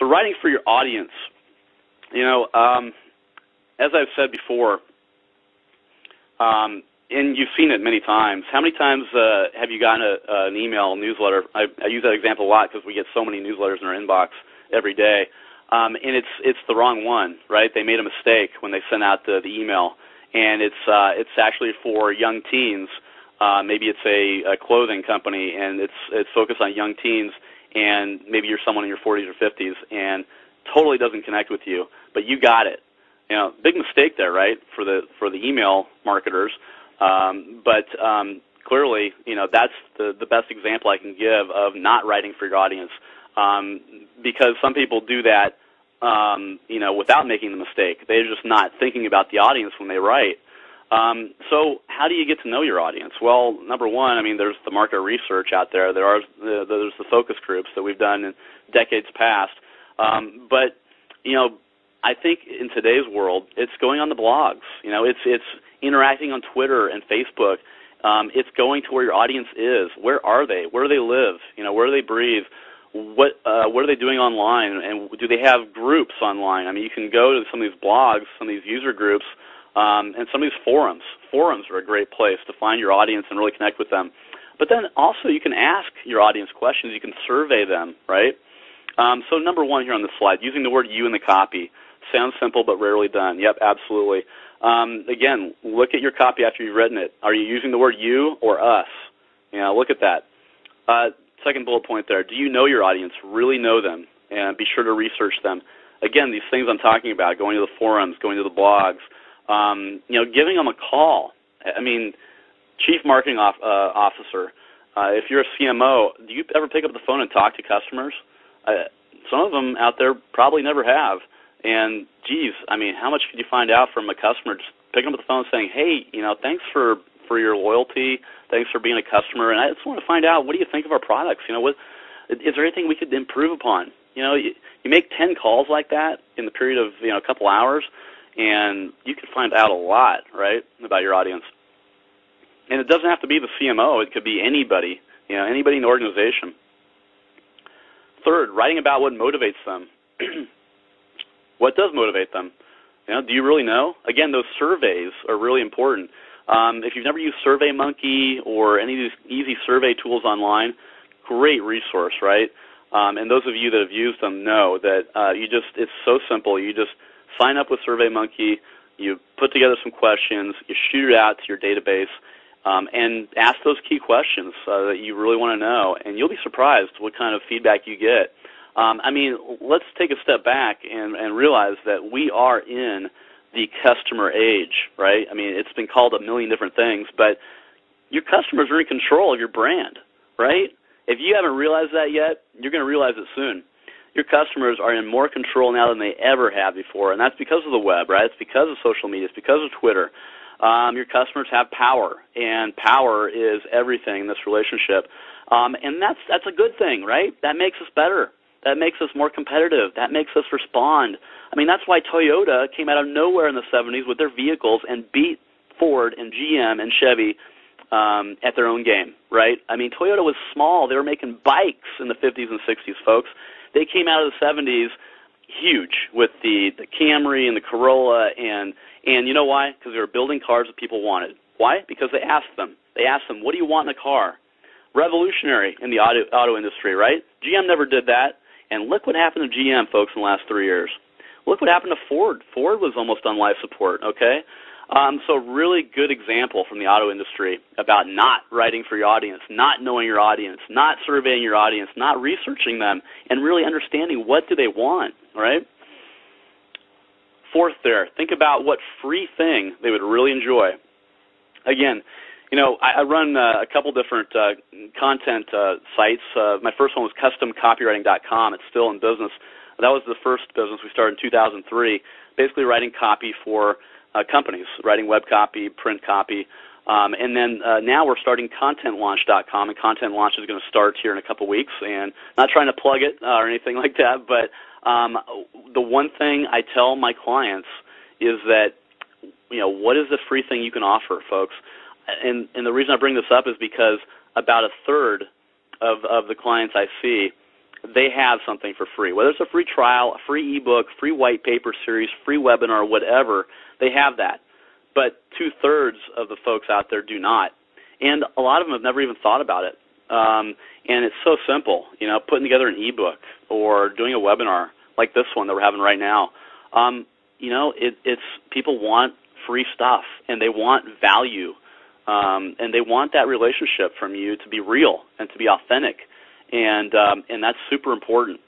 So writing for your audience, as I've said before, and you've seen it many times. How many times have you gotten an email newsletter? I use that example a lot because we get so many newsletters in our inbox every day, and it's the wrong one, right? They made a mistake when they sent out the email, and it's actually for young teens. Maybe it's a clothing company, and it's focused on young teens, and maybe you're someone in your 40s or 50s, and totally doesn't connect with you, but you got it. Big mistake there, right, for the email marketers. But clearly, that's the best example I can give of not writing for your audience, because some people do that, without making the mistake. They're just not thinking about the audience when they write. So how do you get to know your audience? Well, number one, there's the market research out there. There's the focus groups that we've done in decades past. But I think in today's world, it's going on the blogs. It's interacting on Twitter and Facebook. It's going to where your audience is. Where are they? Where do they live? Where do they breathe? What are they doing online? And do they have groups online? You can go to some of these blogs, some of these user groups, and some of these forums. Forums are a great place to find your audience and really connect with them. But then also you can ask your audience questions. You can survey them, right? So number one here on this slide, using the word you in the copy. Sounds simple but rarely done. Yep, absolutely. Again, look at your copy after you've written it. Are you using the word you or us? Look at that. Second bullet point there, do you know your audience? Really know them, and be sure to research them. Again, these things I'm talking about, going to the forums, going to the blogs, giving them a call. Chief Marketing Officer, if you're a CMO, do you ever pick up the phone and talk to customers? Some of them out there probably never have. And, geez, how much could you find out from a customer just picking up the phone and saying, hey, thanks for your loyalty, thanks for being a customer, and I just want to find out, what do you think of our products? Is there anything we could improve upon? You make 10 calls like that in the period of, a couple hours, and you could find out a lot, right, about your audience. And it doesn't have to be the CMO. It could be anybody, anybody in the organization. Third, writing about what motivates them. What does motivate them? Do you really know? Again, those surveys are really important. If you've never used SurveyMonkey or any of these easy survey tools online, great resource, right? And those of you that have used them know that it's so simple. You just sign up with SurveyMonkey, you put together some questions, you shoot it out to your database, and ask those key questions that you really want to know, and you'll be surprised what kind of feedback you get. Let's take a step back and realize that we are in the customer age, right? It's been called a million different things, but your customers are in control of your brand, right? If you haven't realized that yet, you're going to realize it soon. Your customers are in more control now than they ever have before, and that's because of the web, right? It's because of social media. It's because of Twitter. Your customers have power, and power is everything in this relationship. And that's a good thing, right? That makes us better. That makes us more competitive. That makes us respond. That's why Toyota came out of nowhere in the 70s with their vehicles and beat Ford and GM and Chevy at their own game, right? Toyota was small. They were making bikes in the 50s and 60s, folks. They came out of the 70s huge with the Camry and the Corolla, and you know why? Because they were building cars that people wanted. Why? Because they asked them. What do you want in a car? Revolutionary in the auto industry, right? GM never did that. And look what happened to GM, folks, in the last 3 years. Look what happened to Ford. Ford was almost on life support, okay? So really good example from the auto industry about not writing for your audience, not knowing your audience, not surveying your audience, not researching them, and really understanding what do they want, right? Fourth there, think about what free thing they would really enjoy. Again, I run a couple different content sites. My first one was customcopywriting.com. It's still in business. That was the first business we started in 2003, basically writing copy for companies, writing web copy, print copy. And then now we're starting contentlaunch.com, and Content Launch is going to start here in a couple weeks. And not trying to plug it or anything like that, but the one thing I tell my clients is that, what is the free thing you can offer, folks? And the reason I bring this up is because about a third of the clients I see they have something for free. Whether it's a free trial, a free ebook, free white paper series, free webinar, whatever, they have that. But 2/3 of the folks out there do not. And a lot of them have never even thought about it. And it's so simple, putting together an ebook or doing a webinar like this one that we're having right now. It's people want free stuff, and they want value, and they want that relationship from you to be real and to be authentic, and that's super important.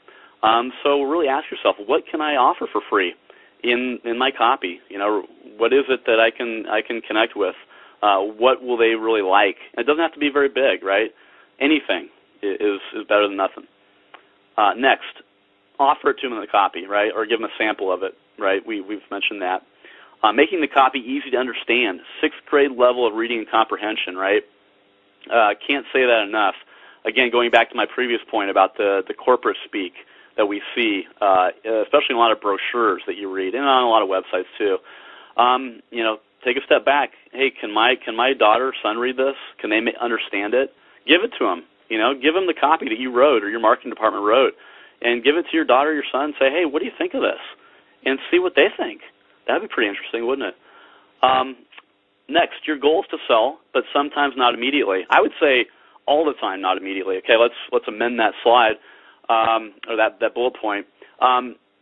So really ask yourself, what can I offer for free in my copy? What is it that I can connect with? What will they really like? And it doesn't have to be very big, right? Anything is better than nothing. Next, offer it to them in the copy, right, or give them a sample of it, right? We've mentioned that. Making the copy easy to understand, 6th grade level of reading and comprehension, right? Can't say that enough. Again, going back to my previous point about the corporate speak that we see, especially in a lot of brochures that you read, and on a lot of websites too. Take a step back. Hey, can my daughter or son read this? Can they understand it? Give it to them. Give them the copy that you wrote or your marketing department wrote, and give it to your daughter or your son. Say, hey, what do you think of this? And see what they think. That'd be pretty interesting, wouldn't it? Next, your goal is to sell, but sometimes not immediately. I would say all the time, not immediately. Okay, let's amend that slide or that bullet point.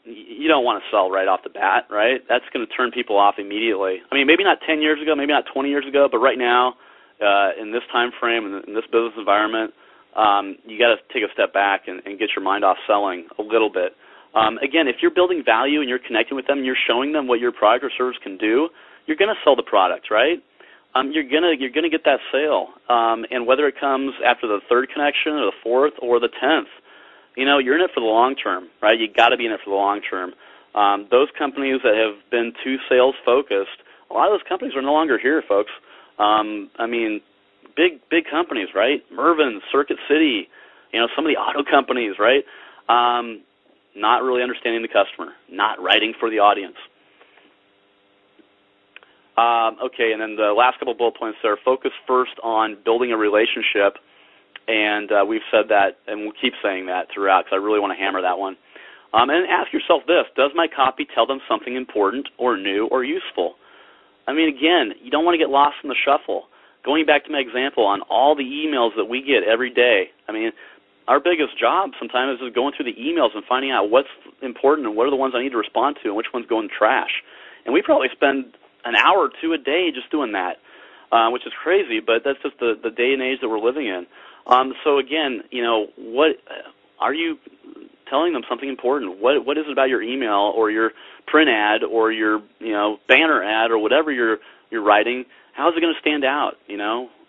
You don't want to sell right off the bat, right? That's going to turn people off immediately. I mean, maybe not 10 years ago, maybe not 20 years ago, but right now, in this time frame, in this business environment, you got to take a step back and get your mind off selling a little bit. Again, if you're building value and you're connecting with them and you're showing them what your product or service can do, you're going to sell the product, right? You're gonna get that sale, and whether it comes after the 3rd connection or the 4th or the 10th, you're in it for the long term, right? You got to be in it for the long term. Those companies that have been too sales focused, a lot of those companies are no longer here, folks. I mean, big companies, right? Mervyn, Circuit City, some of the auto companies, right? Not really understanding the customer, not writing for the audience. Okay, and then the last couple of bullet points there, focus first on building a relationship, and we've said that, and we'll keep saying that throughout because I really want to hammer that one. And ask yourself this, does my copy tell them something important or new or useful? I mean, again, you don't want to get lost in the shuffle. Going back to my example on all the emails that we get every day, I mean, our biggest job sometimes is going through the emails and finding out what's important and what are the ones I need to respond to and which ones go in the trash. And we probably spend an hour or two a day just doing that, which is crazy, but that's just the day and age that we're living in. So again, what are you telling them something important? What is it about your email or your print ad or your banner ad or whatever you're writing? How is it going to stand out?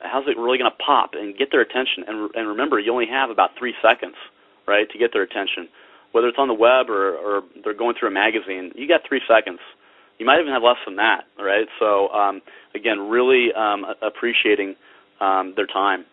How's it really going to pop and get their attention? And remember, you only have about 3 seconds, right, to get their attention. Whether it's on the web or they're going through a magazine, you got 3 seconds. You might even have less than that, right? So again, really appreciating their time.